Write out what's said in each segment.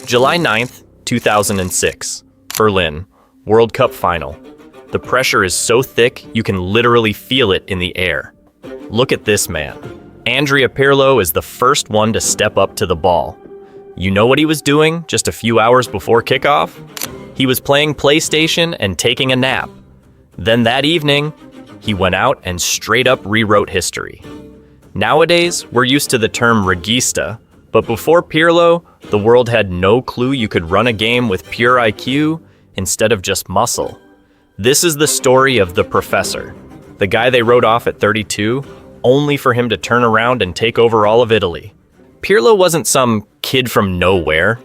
July 9th, 2006, Berlin, World Cup Final. The pressure is so thick you can literally feel it in the air. Look at this man. Andrea Pirlo is the first one to step up to the ball. You know what he was doing just a few hours before kickoff? He was playing PlayStation and taking a nap. Then that evening, he went out and straight up rewrote history. Nowadays, we're used to the term regista, but before Pirlo, the world had no clue you could run a game with pure IQ instead of just muscle. This is the story of the professor, the guy they wrote off at 32, only for him to turn around and take over all of Italy. Pirlo wasn't some kid from nowhere.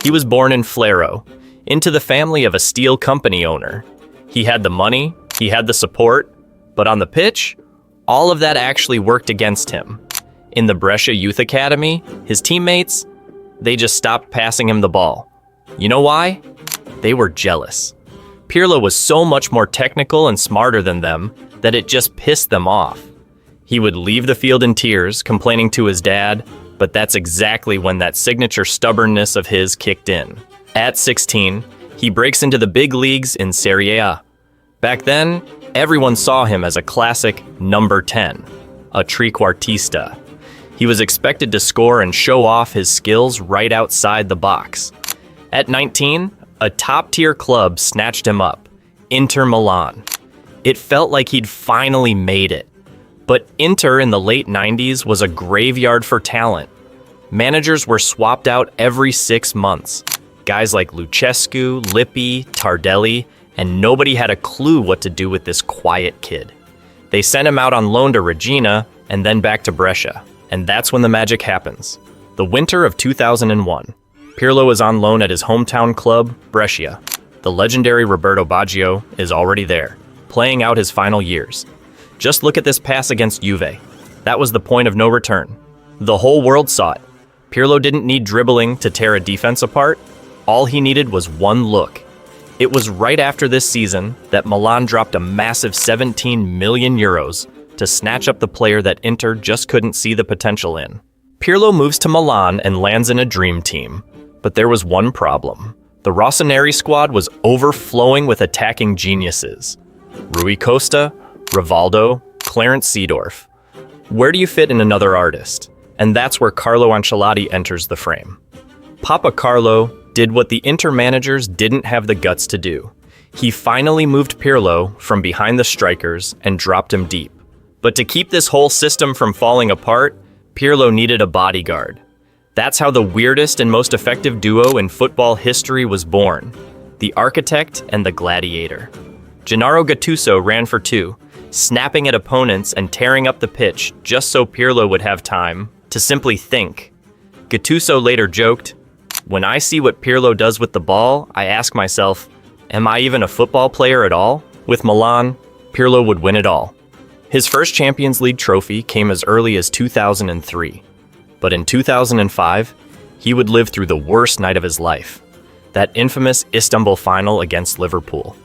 He was born in Flero, into the family of a steel company owner. He had the money, he had the support, but on the pitch, all of that actually worked against him. In the Brescia Youth Academy, his teammates, they just stopped passing him the ball. You know why? They were jealous. Pirlo was so much more technical and smarter than them that it just pissed them off. He would leave the field in tears, complaining to his dad, but that's exactly when that signature stubbornness of his kicked in. At 16, he breaks into the big leagues in Serie A. Back then, everyone saw him as a classic number 10, a trequartista. He was expected to score and show off his skills right outside the box. At 19, a top-tier club snatched him up, Inter Milan. It felt like he'd finally made it. But Inter in the late 90s was a graveyard for talent. Managers were swapped out every 6 months. Guys like Lucescu, Lippi, Tardelli, and nobody had a clue what to do with this quiet kid. They sent him out on loan to Regina and then back to Brescia. And that's when the magic happens. The winter of 2001. Pirlo is on loan at his hometown club, Brescia. The legendary Roberto Baggio is already there, playing out his final years. Just look at this pass against Juve. That was the point of no return. The whole world saw it. Pirlo didn't need dribbling to tear a defense apart. All he needed was one look. It was right after this season that Milan dropped a massive 17 million euros to snatch up the player that Inter just couldn't see the potential in. Pirlo moves to Milan and lands in a dream team. But there was one problem. The Rossoneri squad was overflowing with attacking geniuses. Rui Costa, Rivaldo, Clarence Seedorf. Where do you fit in another artist? And that's where Carlo Ancelotti enters the frame. Papa Carlo did what the Inter managers didn't have the guts to do. He finally moved Pirlo from behind the strikers and dropped him deep. But to keep this whole system from falling apart, Pirlo needed a bodyguard. That's how the weirdest and most effective duo in football history was born, the architect and the gladiator. Gennaro Gattuso ran for two, snapping at opponents and tearing up the pitch just so Pirlo would have time to simply think. Gattuso later joked, "When I see what Pirlo does with the ball, I ask myself, am I even a football player at all?" With Milan, Pirlo would win it all. His first Champions League trophy came as early as 2003. But in 2005, he would live through the worst night of his life. That infamous Istanbul final against Liverpool.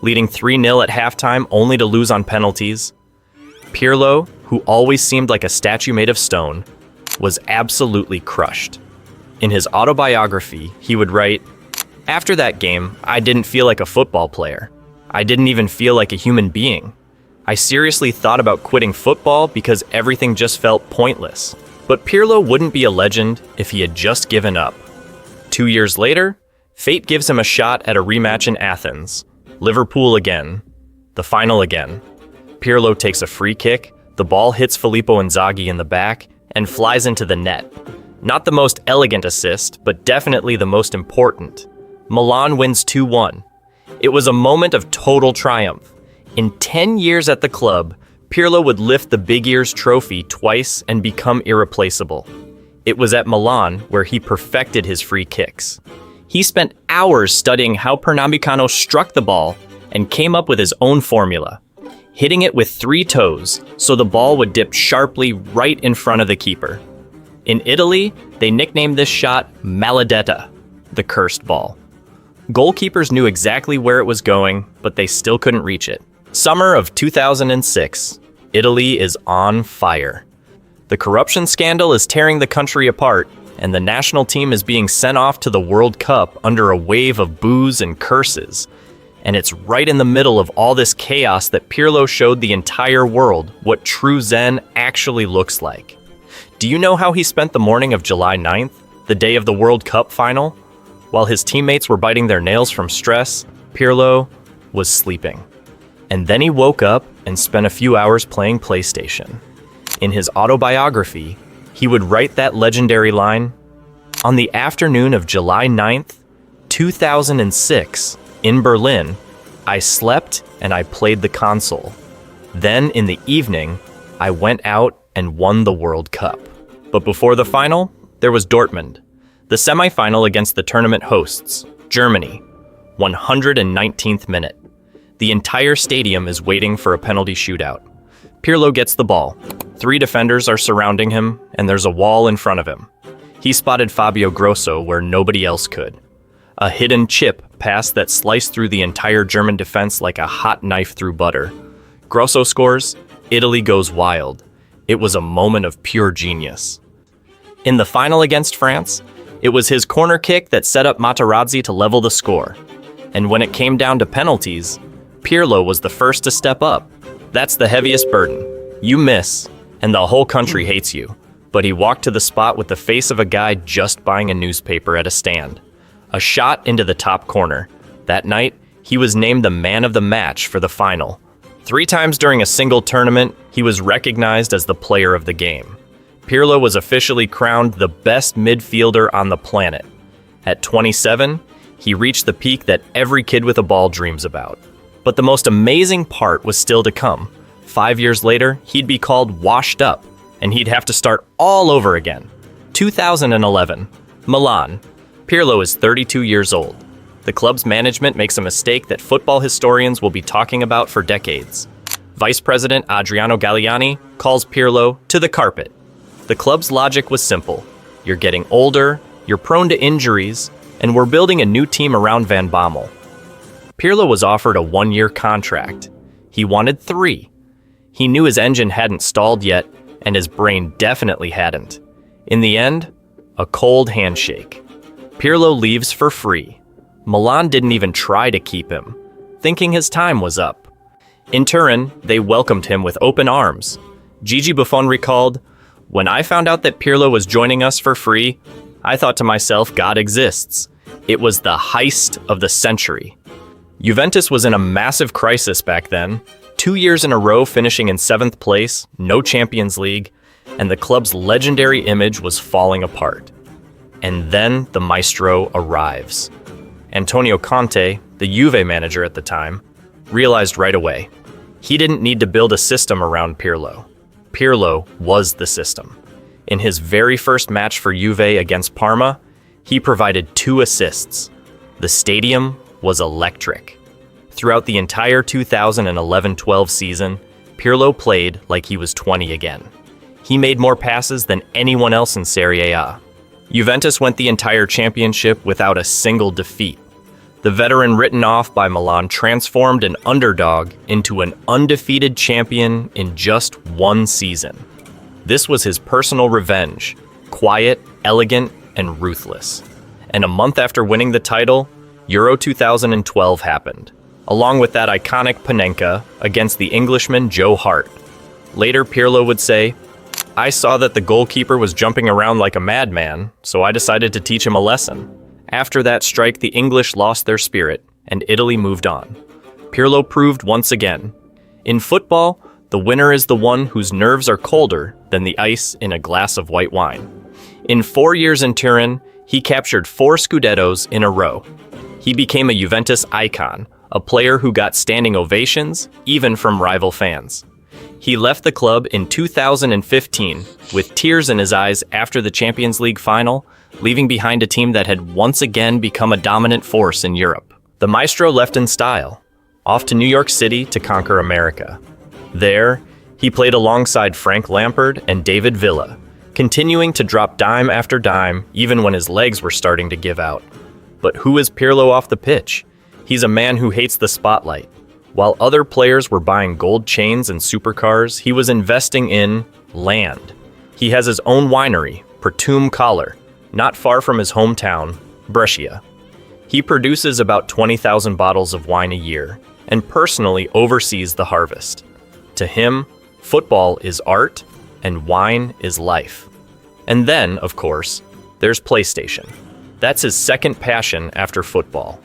Leading 3-0 at halftime only to lose on penalties. Pirlo, who always seemed like a statue made of stone, was absolutely crushed. In his autobiography, he would write, "After that game, I didn't feel like a football player. I didn't even feel like a human being. I seriously thought about quitting football because everything just felt pointless." But Pirlo wouldn't be a legend if he had just given up. 2 years later, fate gives him a shot at a rematch in Athens. Liverpool again. The final again. Pirlo takes a free kick, the ball hits Filippo Inzaghi in the back, and flies into the net. Not the most elegant assist, but definitely the most important. Milan wins 2-1. It was a moment of total triumph. In 10 years at the club, Pirlo would lift the Big Ears trophy twice and become irreplaceable. It was at Milan where he perfected his free kicks. He spent hours studying how Pernambucano struck the ball and came up with his own formula, hitting it with 3 toes so the ball would dip sharply right in front of the keeper. In Italy, they nicknamed this shot Maledetta, the cursed ball. Goalkeepers knew exactly where it was going, but they still couldn't reach it. Summer of 2006. Italy is on fire. The corruption scandal is tearing the country apart, and the national team is being sent off to the World Cup under a wave of boos and curses. And it's right in the middle of all this chaos that Pirlo showed the entire world what true Zen actually looks like. Do you know how he spent the morning of July 9th, the day of the World Cup final? While his teammates were biting their nails from stress, Pirlo was sleeping. And then he woke up and spent a few hours playing PlayStation. In his autobiography, he would write that legendary line, "On the afternoon of July 9th, 2006, in Berlin, I slept and I played the console. Then in the evening, I went out and won the World Cup." But before the final, there was Dortmund, the semifinal against the tournament hosts, Germany, 119th minute. The entire stadium is waiting for a penalty shootout. Pirlo gets the ball. 3 defenders are surrounding him, and there's a wall in front of him. He spotted Fabio Grosso where nobody else could. A hidden chip pass that sliced through the entire German defense like a hot knife through butter. Grosso scores, Italy goes wild. It was a moment of pure genius. In the final against France, it was his corner kick that set up Materazzi to level the score. And when it came down to penalties, Pirlo was the first to step up. That's the heaviest burden. You miss, and the whole country hates you. But he walked to the spot with the face of a guy just buying a newspaper at a stand. A shot into the top corner. That night, he was named the man of the match for the final. 3 times during a single tournament, he was recognized as the player of the game. Pirlo was officially crowned the best midfielder on the planet. At 27, he reached the peak that every kid with a ball dreams about. But the most amazing part was still to come. 5 years later, he'd be called washed up, and he'd have to start all over again. 2011, Milan. Pirlo is 32 years old. The club's management makes a mistake that football historians will be talking about for decades. Vice President Adriano Galliani calls Pirlo to the carpet. The club's logic was simple. You're getting older, you're prone to injuries, and we're building a new team around Van Bommel. Pirlo was offered a 1-year contract. He wanted 3. He knew his engine hadn't stalled yet, and his brain definitely hadn't. In the end, a cold handshake. Pirlo leaves for free. Milan didn't even try to keep him, thinking his time was up. In Turin, they welcomed him with open arms. Gigi Buffon recalled, "When I found out that Pirlo was joining us for free, I thought to myself, God exists. It was the heist of the century." Juventus was in a massive crisis back then, 2 years in a row finishing in 7th place, no Champions League, and the club's legendary image was falling apart. And then the maestro arrives. Antonio Conte, the Juve manager at the time, realized right away. He didn't need to build a system around Pirlo. Pirlo was the system. In his very first match for Juve against Parma, he provided 2 assists. The stadium was electric. Throughout the entire 2011-12 season, Pirlo played like he was 20 again. He made more passes than anyone else in Serie A. Juventus went the entire championship without a single defeat. The veteran written off by Milan transformed an underdog into an undefeated champion in just 1 season. This was his personal revenge, quiet, elegant, and ruthless. And a month after winning the title, Euro 2012 happened, along with that iconic Panenka against the Englishman Joe Hart. Later, Pirlo would say, "I saw that the goalkeeper was jumping around like a madman, so I decided to teach him a lesson." After that strike, the English lost their spirit, and Italy moved on. Pirlo proved once again, in football, the winner is the one whose nerves are colder than the ice in a glass of white wine. In 4 years in Turin, he captured 4 Scudettos in a row. He became a Juventus icon, a player who got standing ovations, even from rival fans. He left the club in 2015 with tears in his eyes after the Champions League final, leaving behind a team that had once again become a dominant force in Europe. The maestro left in style, off to New York City to conquer America. There, he played alongside Frank Lampard and David Villa, continuing to drop dime after dime even when his legs were starting to give out. But who is Pirlo off the pitch? He's a man who hates the spotlight. While other players were buying gold chains and supercars, he was investing in land. He has his own winery, Pertume Collar, not far from his hometown, Brescia. He produces about 20,000 bottles of wine a year and personally oversees the harvest. To him, football is art and wine is life. And then, of course, there's PlayStation. That's his second passion after football.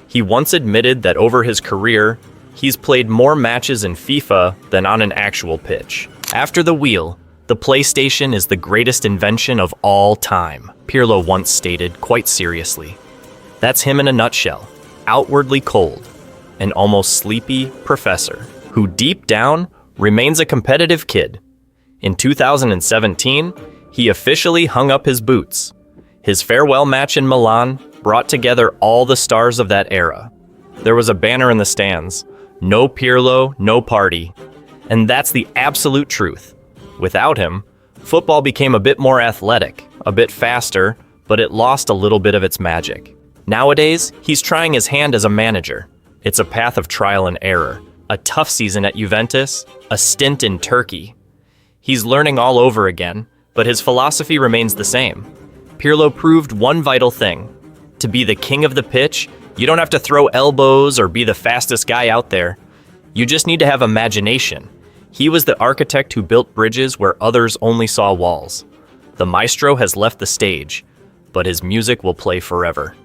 He once admitted that over his career, he's played more matches in FIFA than on an actual pitch. After the wheel, the PlayStation is the greatest invention of all time, Pirlo once stated quite seriously. That's him in a nutshell, outwardly cold, an almost sleepy professor who deep down remains a competitive kid. In 2017, he officially hung up his boots. His farewell match in Milan brought together all the stars of that era. There was a banner in the stands, "No Pirlo, no party." And that's the absolute truth. Without him, football became a bit more athletic, a bit faster, but it lost a little bit of its magic. Nowadays, he's trying his hand as a manager. It's a path of trial and error, a tough season at Juventus, a stint in Turkey. He's learning all over again, but his philosophy remains the same. Pirlo proved one vital thing. To be the king of the pitch, you don't have to throw elbows or be the fastest guy out there. You just need to have imagination. He was the architect who built bridges where others only saw walls. The maestro has left the stage, but his music will play forever.